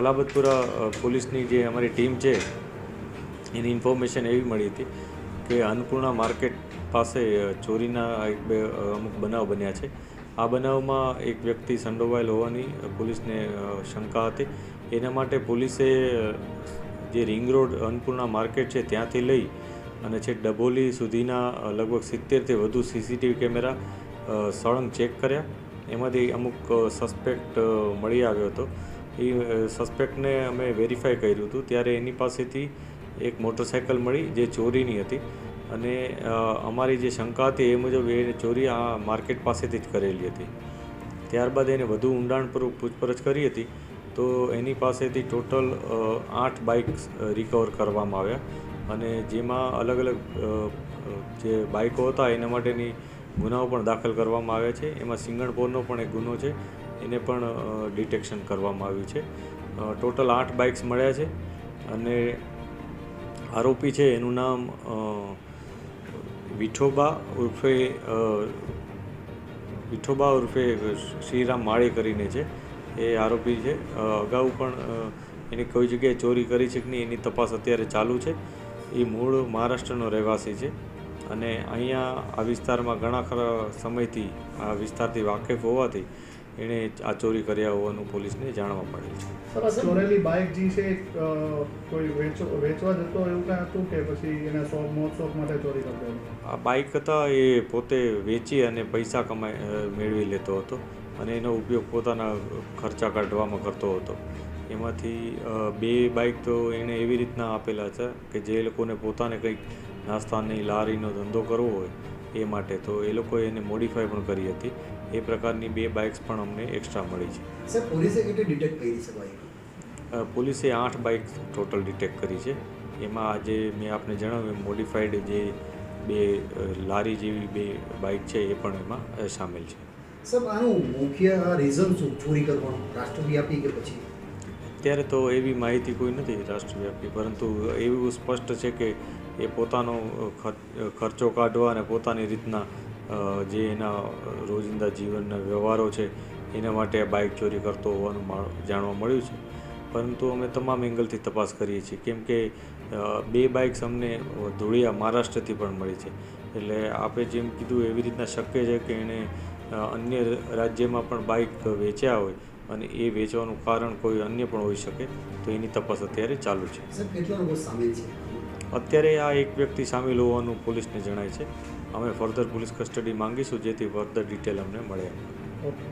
સલાબતપુરા પોલીસની જે અમારી ટીમ છે એની ઇન્ફોર્મેશન એવી મળી હતી કે અન્નપૂર્ણા માર્કેટ પાસે ચોરીના અમુક બનાવ બન્યા છે. આ બનાવમાં એક વ્યક્તિ સંડોવાયેલ હોવાની પોલીસને શંકા હતી. એના માટે પોલીસે જે રિંગ રોડ અન્નપૂર્ણા માર્કેટ છે ત્યાંથી લઈ અને છેક ડભોલી સુધીના લગભગ 70થી વધુ સીસીટીવી કેમેરા સળંગ ચેક કર્યા. એમાંથી અમુક સસ્પેક્ટ મળી આવ્યો હતો. એ સસ્પેક્ટને અમે વેરીફાઈ કર્યું હતું ત્યારે એની પાસેથી એક મોટરસાઇકલ મળી જે ચોરીની હતી અને અમારી જે શંકા હતી એ મુજબ એ ચોરી આ માર્કેટ પાસેથી જ કરેલી હતી. ત્યારબાદ એને વધુ ઊંડાણપૂર્વક પૂછપરછ કરી હતી તો એની પાસેથી ટોટલ 8 બાઇક્સ રિકવર કરવામાં આવ્યા અને જેમાં અલગ અલગ જે બાઇકો હતા એના માટેની ગુનાઓ પણ દાખલ કરવામાં આવ્યા છે. એમાં સિંગણપોરનો પણ એક ગુનો છે, એને પણ ડિટેક્શન કરવામાં આવ્યું છે. ટોટલ 8 બાઇક્સ મળ્યા છે અને આરોપી છે એનું નામ વિઠોબા ઉર્ફે શ્રીરામ માળી કરીને છે. એ આરોપી છે. અગાઉ પણ એની કોઈ જગ્યાએ ચોરી કરી છે કે નહીં એની તપાસ અત્યારે ચાલુ છે. એ મૂળ મહારાષ્ટ્રનો રહેવાસી છે અને અહીંયા આ વિસ્તારમાં ઘણા ખરા સમયથી આ વિસ્તારથી વાકેફ હોવાથી એણે આ ચોરી કર્યા હોવાનું પોલીસને જાણવા મળેલ છે. ચોરેલી બાઇક જે છે કોઈ વેચવા જતો એવું કાંઈ હતું કે પછી એના શોખ માટે ચોરી કરતો? આ બાઇક હતા એ પોતે વેચી અને પૈસા મેળવી લેતો હતો અને એનો ઉપયોગ પોતાના ખર્ચા કાઢવામાં કરતો હતો. એમાંથી 2 બાઇક તો એણે એવી રીતના આપેલા છે કે જે લોકોને પોતાને કંઈક નાસ્તાની લારીનો ધંધો કરવો હોય એ માટે, તો એ લોકોએ એને મોડિફાઈ પણ કરી હતી. એ પ્રકારની 2 બાઇક્સ પણ અમને એક્સ્ટ્રા મળી છે. સર, પોલીસે કેટલી ડિટેક્ટ કરી છે બાઇક? પોલીસે 8 બાઇક ટોટલ ડિટેક્ટ કરી છે. એમાં આજે મેં આપને જણાવ્યું મોડિફાઈડ જે 2 લારી જેવી 2 બાઇક છે એ પણ એમાં સામેલ છે. સર, આનું મુખ્ય રીઝન શું ચોરી કરવાનું, રાષ્ટ્રવ્યાપી કે પછી? અત્યારે તો એવી માહિતી કોઈ નથી રાષ્ટ્રવ્યાપી, પરંતુ એવું સ્પષ્ટ છે કે એ પોતાનો ખર્ચો કાઢવા અને પોતાની રીતના જે એના રોજિંદા જીવનના વ્યવહારો છે એના માટે આ બાઇક ચોરી કરતો હોવાનું જાણવા મળ્યું છે. પરંતુ અમે તમામ એંગલથી તપાસ કરીએ છીએ કેમ કે 2 બાઇક્સ અમને ધોળિયા મહારાષ્ટ્રથી પણ મળી છે. એટલે આપણે જેમ કીધું એવી રીતના શક્ય છે કે એણે અન્ય રાજ્યમાં પણ બાઇક વેચ્યા હોય અને એ વેચવાનું કારણ કોઈ અન્ય પણ હોઈ શકે, તો એની તપાસ અત્યારે ચાલુ છે. સર, કેટલા લોકો સામેલ છે? અત્યારે આ એક વ્યક્તિ સામેલ હોવાનું પોલીસને જણાય છે. અમે ફર્ધર પોલીસ કસ્ટડી માંગીશું જેથી ફર્ધર ડિટેલ અમને મળે. ઓકે.